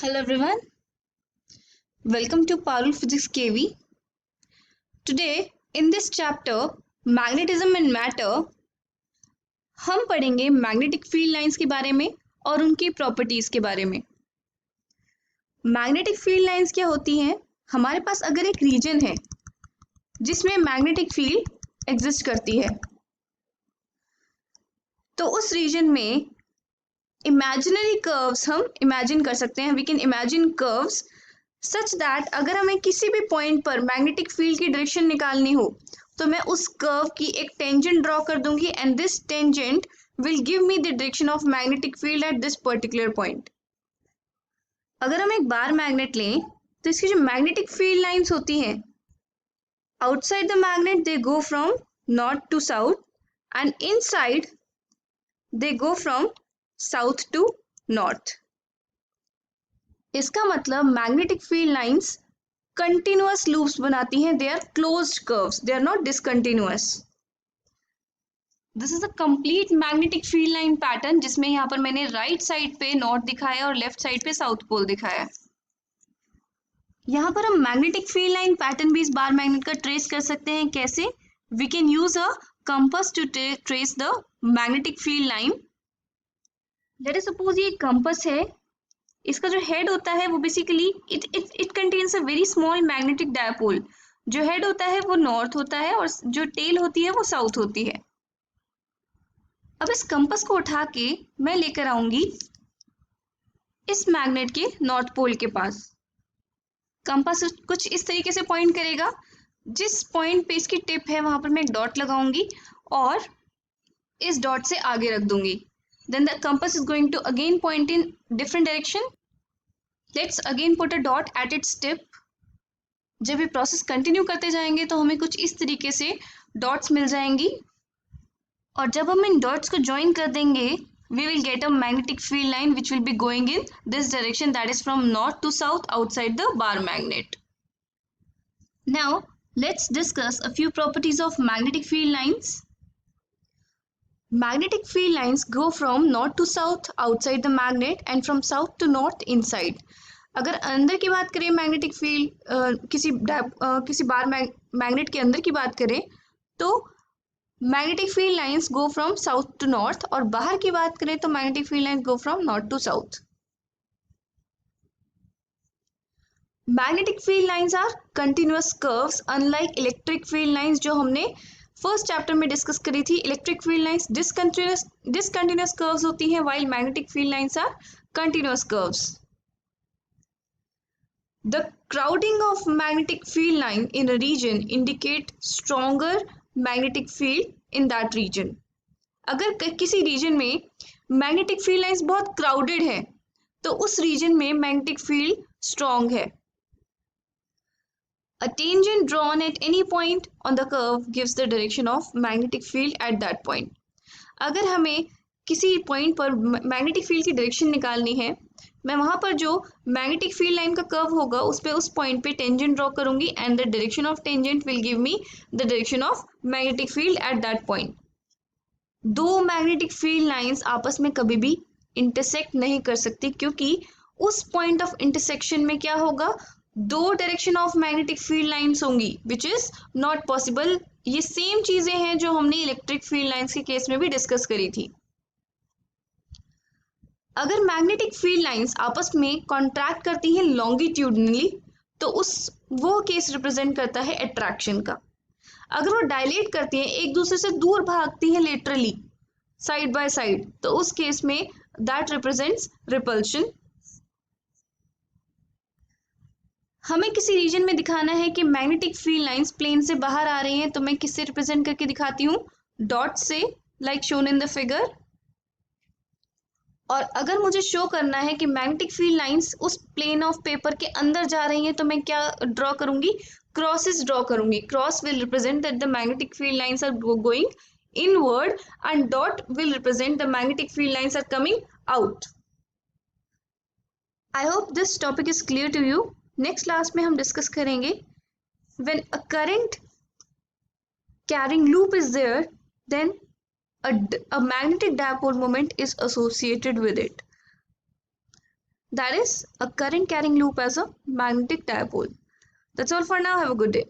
Hello everyone, welcome to Parul Physics KV. Today in this chapter Magnetism and Matter हम पढ़ेंगे magnetic field lines के बारे में और उनकी प्रॉपर्टीज के बारे में। मैग्नेटिक फील्ड लाइंस क्या होती हैं? हमारे पास अगर एक रीजन है जिसमें मैग्नेटिक फील्ड एग्जिस्ट करती है तो उस रीजन में इमेजिनरी कर्व्स हम इमेजिन कर सकते हैं। We can imagine curves such that अगर हमें किसी भी पॉइंट पर मैग्नेटिक फील्ड की डायरेक्शन निकालनी हो तो मैं उस कर्व की एक टेंजेंट ड्रॉ कर दूंगी and this tangent will give me the direction of magnetic field at this particular point. अगर हम एक बार मैग्नेट लें तो इसकी जो मैग्नेटिक फील्ड लाइंस होती हैं outside the magnet they go from north to south and inside they go from south to north. इसका मतलब magnetic field lines continuous loops बनाती हैं। They are closed curves, they are not discontinuous. This is a complete magnetic field line pattern जिसमें यहाँ पर मैंने right side पे north दिखाया और लेफ्ट साइड पे साउथ पोल दिखाया। यहाँ पर हम मैग्नेटिक फील्ड लाइन पैटर्न भी इस बार मैग्नेट का ट्रेस कर सकते हैं। कैसे? We can use a compass to trace the magnetic field line. Let us suppose ये कंपास है, इसका जो हेड होता है वो basically it contains a very small magnetic dipole. जो हेड होता है वो नॉर्थ होता है और जो टेल होती है वो साउथ होती है। अब इस कंपास को उठा के मैं लेकर आऊंगी इस मैग्नेट के नॉर्थ पोल के पास। कंपास कुछ इस तरीके से पॉइंट करेगा। जिस पॉइंट पे इसकी टिप है वहां पर मैं एक डॉट लगाऊंगी और इस डॉट से आगे रख दूंगी। Then the compass is going to again point in different direction. Let's again put a dot at its tip. जब ये प्रोसेस कंटिन्यू करते जाएंगे तो हमें कुछ इस तरीके से डॉट्स मिल जाएंगी और जब हम इन डॉट्स को ज्वाइन कर देंगे we will get a magnetic field line which will be going in this direction, that is from north to south outside the bar magnet. Now let's discuss a few properties of magnetic field lines. Magnetic field lines go from north to south outside the magnet and from south to north inside. अगर अंदर की बात करें magnetic field किसी bar magnet के अंदर की बात करें तो magnetic field lines go from south to north और बाहर की बात करें तो magnetic field lines go from north to south. Magnetic field lines are continuous curves unlike electric field lines जो हमने फर्स्ट चैप्टर में डिस्कस करी थी। Electric field lines discontinuous curves होती हैं while magnetic field lines are continuous curves. The crowding of magnetic field line in a region indicate stronger magnetic field in that region. अगर किसी reason में magnetic field lines बहुत crowded है तो उस reason में मैग्नेटिक फील्ड स्ट्रॉन्ग है। A tangent drawn at any point on the curve gives the direction of magnetic field at that point. अगर हमें किसी पॉइंट पर मैग्नेटिक फील्ड की डायरेक्शन निकालनी है, मैं वहां पर जो मैग्नेटिक फील्ड लाइन का कर्व होगा उस पे उस पॉइंट पे टेंजेंट ड्रॉ करूंगी and the direction of tangent will give me the direction of magnetic field at that point. दो मैग्नेटिक फील्ड लाइंस आपस में कभी भी इंटरसेक्ट नहीं कर सकती क्योंकि उस पॉइंट ऑफ इंटरसेक्शन में क्या होगा, दो direction of magnetic field lines होंगी विच इज नॉट पॉसिबल। ये सेम चीजें हैं जो हमने इलेक्ट्रिक फील्ड लाइंस के केस में भी डिस्कस करी थी। अगर मैग्नेटिक फील्ड लाइंस आपस में कॉन्ट्रैक्ट करती हैं लॉन्गिट्यूडनली तो वो केस रिप्रेजेंट करता है अट्रैक्शन का। अगर वो डायलेट करती हैं, एक दूसरे से दूर भागती हैं लेटरली साइड बाय साइड, तो उस केस में दैट रिप्रेजेंट्स रिपल्शन। हमें किसी रीजन में दिखाना है कि मैग्नेटिक फील्ड लाइंस प्लेन से बाहर आ रही हैं तो मैं किससे रिप्रेजेंट करके दिखाती हूँ, डॉट से, like shown in the figure. और अगर मुझे शो करना है कि मैग्नेटिक फील्ड लाइंस उस प्लेन ऑफ पेपर के अंदर जा रही हैं तो मैं क्या ड्रॉ करूंगी, क्रॉसेस ड्रॉ करूंगी। Cross will represent that the magnetic field lines are going inward and dot will represent the magnetic field lines are coming out. I hope this topic is clear to you. Next class में हम discuss करेंगे when a current carrying loop is there then a magnetic dipole moment is associated with it. That is a current carrying loop as a magnetic dipole. That's all for now. Have a good day.